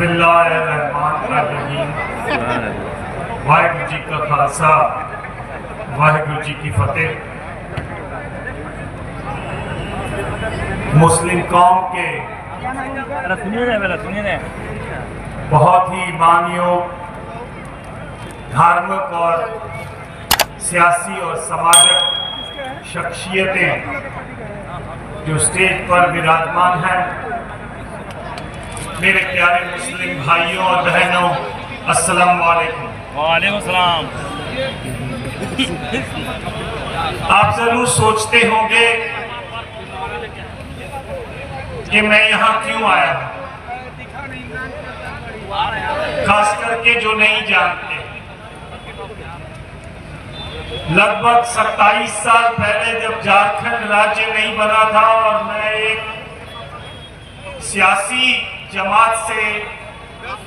बिस्मिल्लाहिर्रहमानिर्रहीम। वाहिगुरु जी का खालसा, वाहिगुरु जी की फतेह। मुस्लिम कौम के बहुत ही मानियों, धार्मिक और सियासी और सामाजिक शख्सियतें जो स्टेज पर विराजमान हैं, मेरे प्यारे मुस्लिम भाइयों और बहनों, अस्सलाम वालेकुम। वालेकुम सलाम। आप जरूर सोचते होंगे कि मैं यहाँ क्यों आया हूँ, खास करके जो नहीं जानते। लगभग 27 साल पहले जब झारखंड राज्य नहीं बना था और मैं एक सियासी जमात से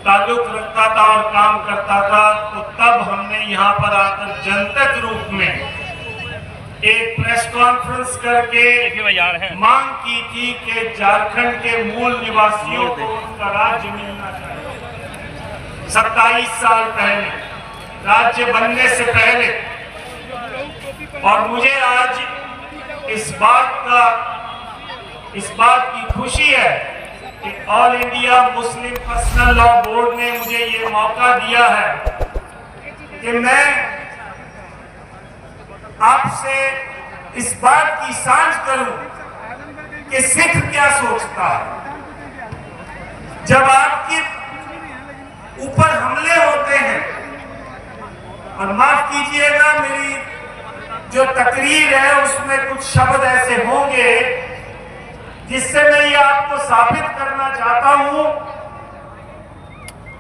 ताल्लुक रखता था और काम करता था, तो तब हमने यहाँ पर आकर जनतक रूप में एक प्रेस कॉन्फ्रेंस करके मांग की थी कि झारखंड के मूल निवासियों को उनका राज्य मिलना चाहिए। 27 साल पहले, राज्य बनने से पहले। और मुझे आज इस बात की खुशी है कि all India Muslim personal law board ने मुझे ये मौका दिया है कि मैं आपसे इस बात की सांझ करूं कि सिख क्या सोचता है जब आपके ऊपर हमले होते हैं। और माफ कीजिएगा, मेरी जो तकरीर है उसमें कुछ शब्द ऐसे होंगे जिससे मैं ये आपको साबित करना चाहता हूं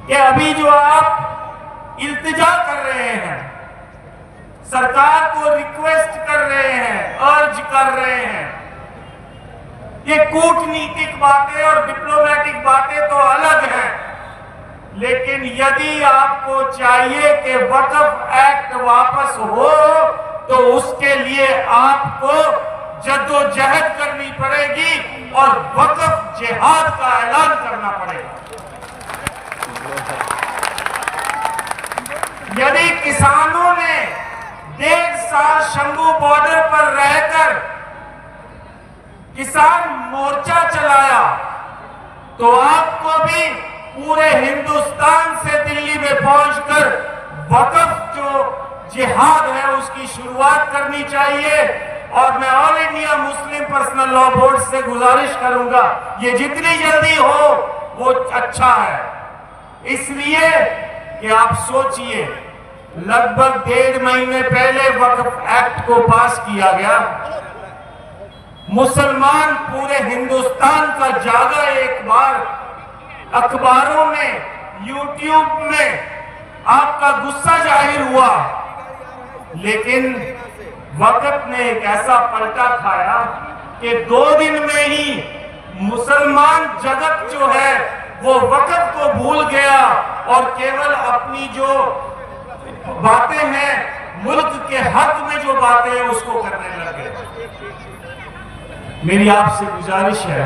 कि अभी जो आप इल्तिजा कर रहे हैं, सरकार को रिक्वेस्ट कर रहे हैं, अर्ज कर रहे हैं, ये कूटनीतिक बातें और डिप्लोमेटिक बातें तो अलग हैं, लेकिन यदि आपको चाहिए कि वक्फ एक्ट वापस हो तो उसके लिए आपको जद्दोजहद करनी पड़ेगी और वक्फ जिहाद का ऐलान करना पड़ेगा। यदि किसानों ने 1.5 साल शंभू बॉर्डर पर रहकर किसान मोर्चा चलाया, तो आपको भी पूरे हिंदुस्तान से दिल्ली में पहुंचकर वक्फ जो जिहाद है उसकी शुरुआत करनी चाहिए। और मैं all India Muslim personal law board से गुजारिश करूंगा, ये जितनी जल्दी हो वो अच्छा है, इसलिए कि आप सोचिए, लगभग 1.5 महीने पहले वक्फ एक्ट को पास किया गया। मुसलमान पूरे हिंदुस्तान का जागा एक बार, अखबारों में, यूट्यूब में आपका गुस्सा जाहिर हुआ, लेकिन वक्त ने एक ऐसा पलटा खाया कि 2 दिन में ही मुसलमान जगत जो है वो वक्त को भूल गया और केवल अपनी जो बातें हैं, मुल्क के हक में जो बातें हैं उसको करने लगे। मेरी आपसे गुजारिश है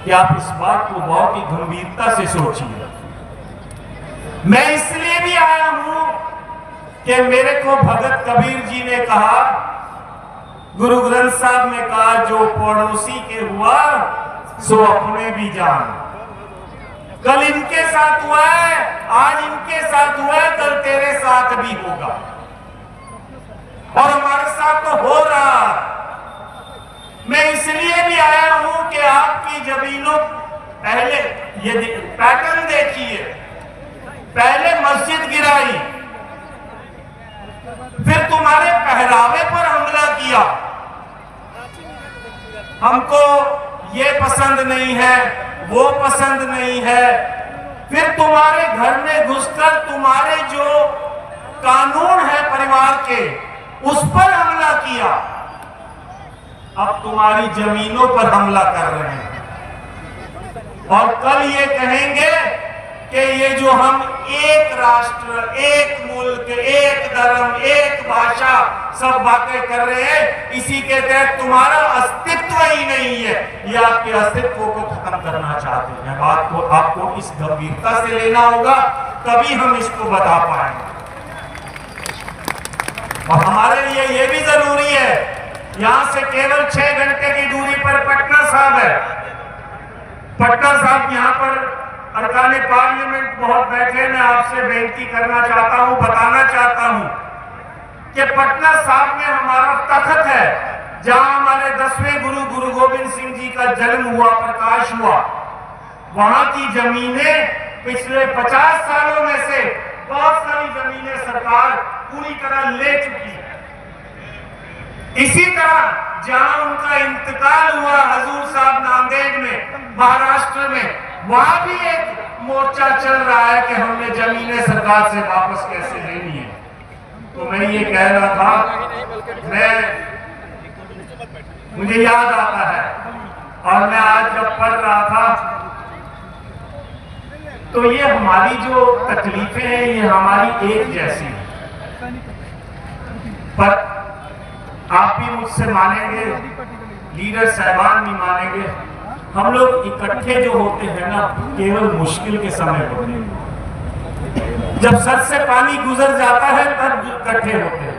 कि आप इस बात को बहुत ही गंभीरता से सोचिए। मैं इसलिए भी आया हूं कि मेरे को भगत कबीर जी ने कहा, गुरु ग्रंथ साहब ने कहा, जो पड़ोसी के हुआ सो अपने भी जान। कल इनके साथ हुआ है, आज इनके साथ हुआ है, कल तेरे साथ भी होगा और हमारे साथ तो हो रहा है। मैं इसलिए भी आया हूं कि आपकी जमीनों, पहले ये पैटर्न देखिए, पहले मस्जिद गिराई, फिर तुम्हारे पहरावे पर हमला किया, हमको ये पसंद नहीं है, वो पसंद नहीं है, फिर तुम्हारे घर में घुसकर तुम्हारे जो कानून है परिवार के उस पर हमला किया, अब तुम्हारी जमीनों पर हमला कर रहे हैं। और कल ये कहेंगे कि ये जो हम एक राष्ट्र, एक मुल्क, एक धर्म, एक भाषा सब बातें कर रहे हैं, इसी के तहत तुम्हारा अस्तित्व ही नहीं है, ये आपके अस्तित्व को खत्म करना चाहते हैं। बात को आपको इस गंभीरता से लेना होगा, तभी हम इसको बता पाएंगे। और हमारे लिए ये भी जरूरी है, यहां से केवल 6 घंटे की दूरी पर पटना साहब है। पटना साहब यहाँ पर अरकान पार्लियामेंट बहुत बैठे। मैं आपसे बेनती करना चाहता हूं, बताना चाहता हूं कि पटना साहब में हमारा तख्त है, जहां हमारे 10वें गुरु गोविंद सिंह जी का जन्म हुआ, प्रकाश हुआ। वहां की जमीनें पिछले 50 सालों में से बहुत सारी जमीनें सरकार पूरी तरह ले चुकी है। इसी तरह जहां उनका इंतकाल हुआ हजूर साहब नांदेड़ में, महाराष्ट्र में, वहां भी एक मोर्चा चल रहा है कि हमने जमीनें सरकार से वापस कैसे लेनी है। तो मैं ये कह रहा था, मुझे याद आता है, और मैं आज जब पढ़ रहा था तो ये हमारी जो तकलीफें हैं ये हमारी एक जैसी है। पर आप भी मुझसे मानेंगे, लीडर साहबान भी मानेंगे, हम लोग इकट्ठे जो होते हैं ना, केवल मुश्किल के समय होते हैं। जब सर से पानी गुजर जाता है तब इकट्ठे होते हैं।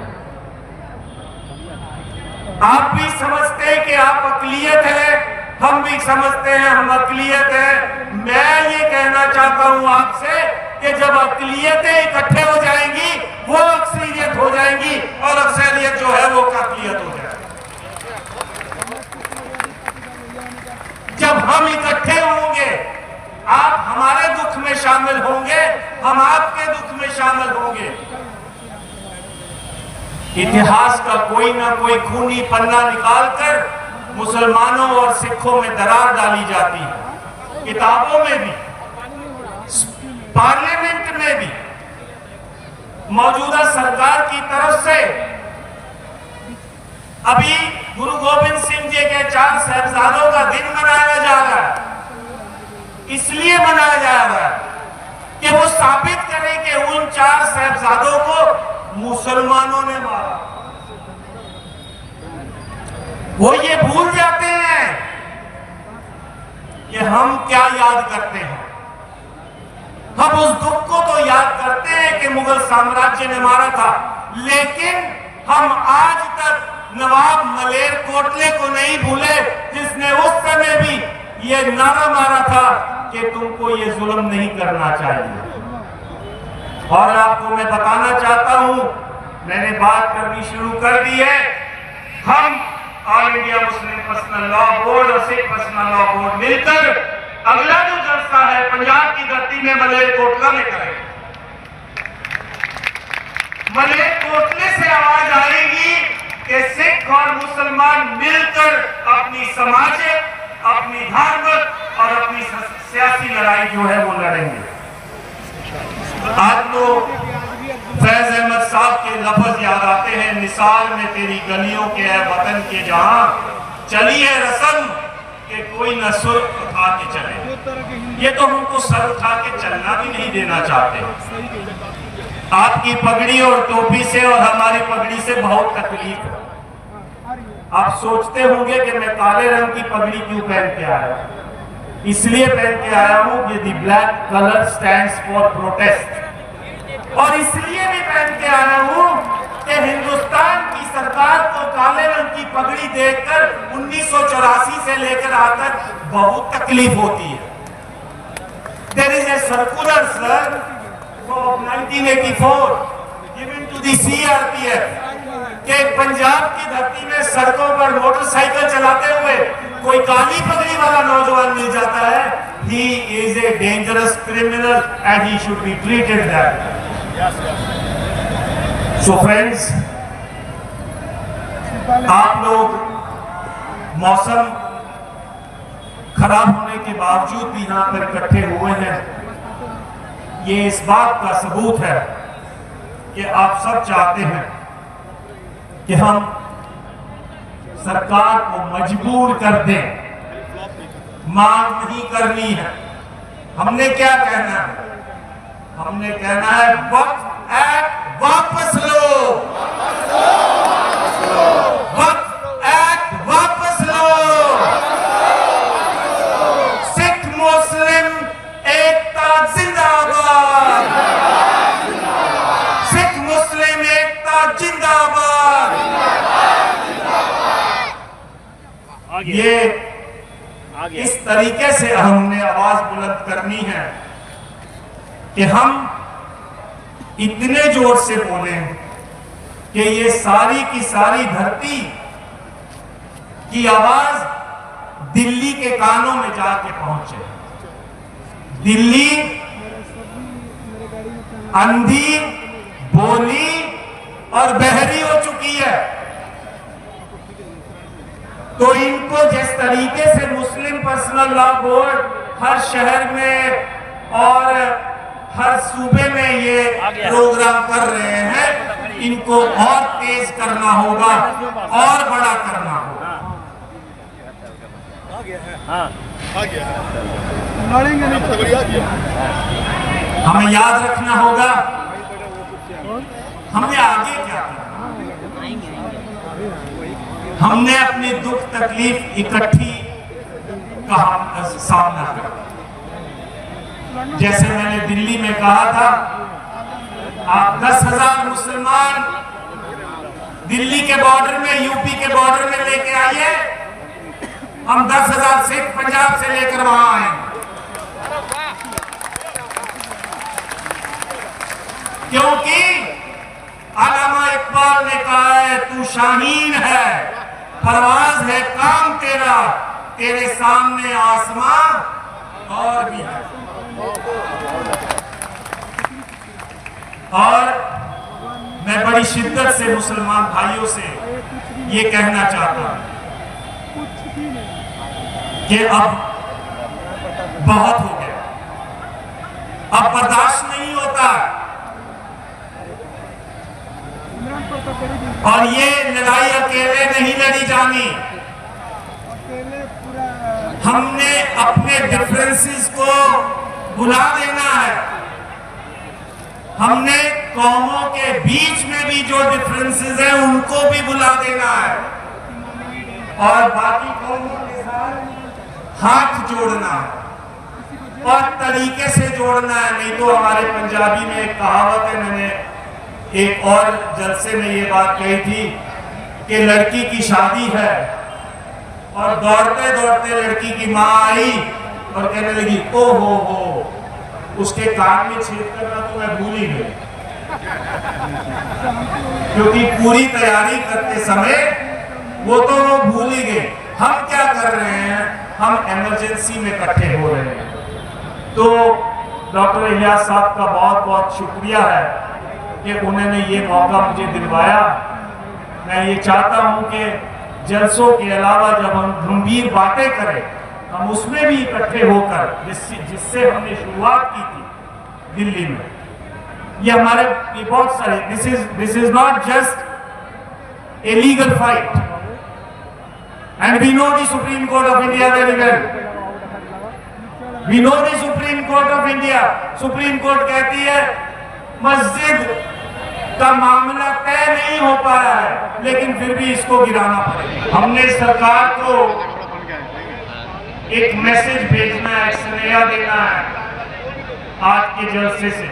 आप भी समझते हैं कि आप अकलियत है, हम भी समझते हैं हम अकलियत है। मैं ये कहना चाहता हूं आपसे कि जब अकलियतें इकट्ठे हो जाएंगी वो अक्सरियत हो जाएंगी, और अक्सरियत जो है वो काफियत हो जाएगी। जब हम इकट्ठे होंगे, आप हमारे दुख में शामिल होंगे, हम आपके दुख में शामिल होंगे। इतिहास का कोई ना कोई खूनी पन्ना निकालकर मुसलमानों और सिखों में दरार डाली जाती है, किताबों में भी, पार्लियामेंट में भी। मौजूदा सरकार की तरफ से अभी गुरु गोविंद सिंह जी के 4 साहिबजादों का दिन मनाया जा रहा है। इसलिए मनाया जा रहा है कि वो साबित करें कि उन 4 साहिबजादों को मुसलमानों ने मारा। वो ये भूल जाते हैं कि हम क्या याद करते हैं। हम उस दुख को तो याद करते हैं कि मुगल साम्राज्य ने मारा था, लेकिन हम आज तक नवाब मलेर कोटले को नहीं भूले, जिसने उस समय भी ये नारा मारा था कि तुमको ये जुल्म नहीं करना चाहिए। और आपको मैं बताना चाहता हूं, मैंने बात करनी शुरू कर दी है, हम all India Muslim personal law board और सिख पर्सनल लॉ बोर्ड मिलकर अगला जो जलसा है पंजाब की धरती में मलेर कोटला में करेंगे। मलेर कोटले से आवाज आएगी कि सिख और मुसलमान मिलकर अपनी सामाजिक, अपनी धार्मिक और अपनी सियासी लड़ाई जो है वो लड़ेंगे। आज तो फैज अहमद साहब के लफ्ज याद आते हैं, मिसाल में तेरी गलियों के है वतन के जहां चली है रस्म कि कोई न सुर उठा के चले। ये तो हमको सर उठा के चलना भी नहीं देना चाहते। आपकी पगड़ी और टोपी से और हमारी पगड़ी से बहुत तकलीफ है। आप सोचते होंगे कि मैं काले रंग की पगड़ी क्यों पहन के आया। इसलिए पहन के आया हूं कि the black colour stands for protest, और इसलिए भी पहन के आया हूं कि हिंदुस्तान की सरकार को काले रंग की पगड़ी देखकर 1984 से लेकर आज तक बहुत तकलीफ होती है। There is a circular sir of 1984 given to the CRPF कि पंजाब की धरती में सड़कों पर मोटरसाइकिल चलाते हुए कोई काली पगड़ी वाला नौजवान मिल जाता है, he is a dangerous criminal and he should be treated that way. So friends, आप लोग मौसम खराब होने के बावजूद भी यहाँ पर इकट्ठे हुए हैं, ये इस बात का सबूत है कि आप सब चाहते हैं कि हम सरकार को मजबूर कर दें। मांग नहीं करनी है, हमने क्या कहना है, हमने कहना है वक्फ एक्ट वापस लो, वक्फ एक्ट वापस लो। सिख मुस्लिम एकता जिंदाबाद, सिख मुस्लिम एकता जिंदाबाद। ये इस तरीके से हमने आवाज बुलंद करनी है कि हम इतने जोर से बोले कि ये सारी की सारी धरती की आवाज दिल्ली के कानों में जाके पहुंचे। दिल्ली अंधी, बोली और बहरी हो चुकी है। तो इनको जिस तरीके से मुस्लिम पर्सनल लॉ बोर्ड हर शहर में और हर सूबे में ये प्रोग्राम कर रहे हैं, इनको और तेज करना होगा और बड़ा करना होगा। हमें याद रखना होगा हमने आगे क्या किया। हमने अपनी दुख तकलीफ इकट्ठी का सामना किया। जैसे मैंने दिल्ली में कहा था, आप 10,000 मुसलमान दिल्ली के बॉर्डर में, यूपी के बॉर्डर में लेके आइए, हम 10,000 सिख पंजाब से लेकर वहां आए। क्योंकि अल्लामा इकबाल ने कहा है, तू शाहीन है, परवाज है काम तेरा, तेरे सामने आसमां और भी है। और मैं बड़ी शिद्दत से मुसलमान भाइयों से ये कहना चाहता हूं कि अब बहुत हो गया, अब बर्दाश्त नहीं होता। और ये लड़ाई अकेले नहीं लड़ी जानी। हमने अपने डिफरेंसेस को भुला देना है। हमने कौमों के बीच में भी जो डिफरेंसेस हैं उनको भी भुला देना है और बाकी कौमों के साथ हाथ जोड़ना है और तरीके से जोड़ना है। नहीं तो हमारे पंजाबी में एक कहावत है, मैंने एक और जलसे में ये बात कही थी कि लड़की की शादी है और दौड़ते दौड़ते लड़की की माँ आई और कहने लगी, ओ हो, उसके कान में छेद करना तो मैं भूल ही गई। क्योंकि पूरी तैयारी करते समय वो भूल ही गए। हम क्या कर रहे हैं, हम इमरजेंसी में इकट्ठे हो रहे हैं। तो डॉक्टर इलियास साहब का बहुत बहुत शुक्रिया है कि उन्होंने ये मौका मुझे दिलवाया। मैं ये चाहता हूं कि जलसों के अलावा जब हम गंभीर बातें करें, हम उसमें भी इकट्ठे होकर, जिससे हमने शुरुआत की थी दिल्ली में, ये हमारे ये बहुत सारे, this is not just a legal fight and we know the Supreme Court of India very well. We know the Supreme Court of India. Supreme Court कहती है मस्जिद का मामला तय नहीं हो पाया है, लेकिन फिर भी इसको गिराना पड़ेगा। हमने सरकार को एक मैसेज भेजना है, सुनेहा देना है आज के जलसे से।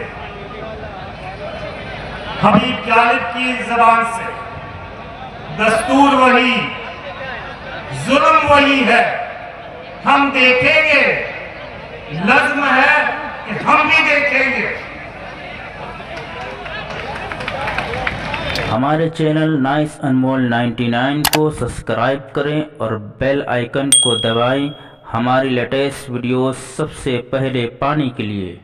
हबीब जालिब की जबान से, दस्तूर वही, जुल्म वही है, हम देखेंगे, लज़्म है कि हम भी देखेंगे। हमारे चैनल नाइस अनमोल 99 को सब्सक्राइब करें और बेल आइकन को दबाएं हमारी लेटेस्ट वीडियोस सबसे पहले पाने के लिए।